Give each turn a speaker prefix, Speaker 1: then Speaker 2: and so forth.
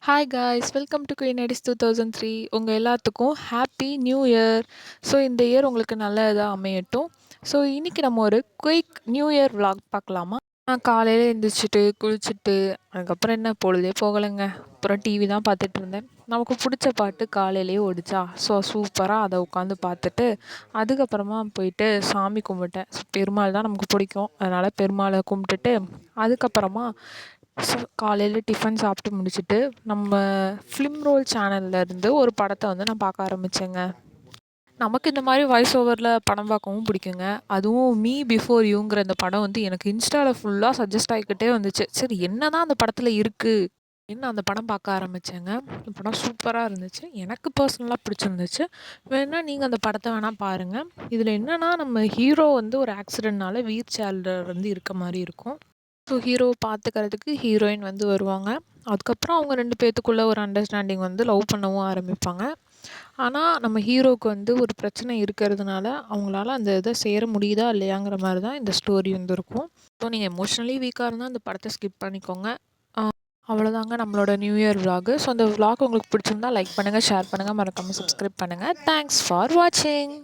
Speaker 1: Hi guys welcome to queen IDs 2003. உங்கள் எல்லாத்துக்கும் happy new year. So இந்த year உங்களுக்கு நல்ல இதாக அமையட்டும். ஸோ இன்றைக்கி நம்ம ஒரு குயிக் நியூ இயர் vlog பார்க்கலாமா? நான் காலையில் எழுந்திரிச்சிட்டு குளிச்சுட்டு அதுக்கப்புறம் என்ன பொழுதே போகலைங்க. அப்புறம் டிவி தான் பார்த்துட்டு இருந்தேன். நமக்கு பிடிச்ச பாட்டு காலையிலேயே ஓடிச்சா, ஸோ சூப்பராக அதை உட்காந்து பார்த்துட்டு அதுக்கப்புறமா போயிட்டு சாமி கும்பிட்டேன். பெருமாள் தான் நமக்கு பிடிக்கும், அதனால் பெருமாளை கும்பிட்டுட்டு அதுக்கப்புறமா காலையில் டிஃபன் சாப்பிட்டு முடிச்சுட்டு நம்ம ஃபிலிம் ரோல் சேனல்லேருந்து ஒரு படத்தை வந்து நான் பார்க்க ஆரம்பித்தேங்க. நமக்கு இந்த மாதிரி வாய்ஸ் ஓவரில் படம் பார்க்கவும் பிடிக்குங்க. அதுவும் மீ பிஃபோர் யூங்கிற இந்த படம் வந்து எனக்கு இன்ஸ்டாவில் ஃபுல்லாக சஜஸ்ட் ஆகிக்கிட்டே வந்துச்சு. சரி என்ன தான் அந்த படத்தில் இருக்குது என்ன அந்த படம் பார்க்க ஆரம்பித்தேங்க. அந்த படம் சூப்பராக இருந்துச்சு, எனக்கு பர்சனலாக பிடிச்சிருந்துச்சு. வேணால் நீங்கள் அந்த படத்தை வேணால் பாருங்கள். இதில் என்னென்னா நம்ம ஹீரோ வந்து ஒரு ஆக்சிடெண்ட்னால வீல் சேரில் வந்து இருக்க மாதிரி இருக்கும். ஸோ ஹீரோவை பார்த்துக்கிறதுக்கு ஹீரோயின் வந்து வருவாங்க. அதுக்கப்புறம் அவங்க 2 பேத்துக்குள்ள ஒரு அண்டர்ஸ்டாண்டிங் வந்து லவ் பண்ணவும் ஆரம்பிப்பாங்க. ஆனால் நம்ம ஹீரோவுக்கு வந்து ஒரு பிரச்சனை இருக்கிறதுனால அவங்களால அந்த இதை சேர முடியுதா இல்லையாங்கிற மாதிரி தான் இந்த ஸ்டோரி வந்து இருக்கும். ஸோ நீங்கள் எமோஷ்னலி வீக்காக இருந்தால் அந்த படத்தை ஸ்கிப் பண்ணிக்கோங்க. அவ்வளோதாங்க நம்மளோட நியூ இயர் vlog. ஸோ அந்த vlog உங்களுக்கு பிடிச்சிருந்தா லைக் பண்ணுங்கள், ஷேர் பண்ணுங்கள், மறக்காமல் சப்ஸ்கிரைப் பண்ணுங்கள். தேங்க்ஸ் ஃபார் வாட்சிங்.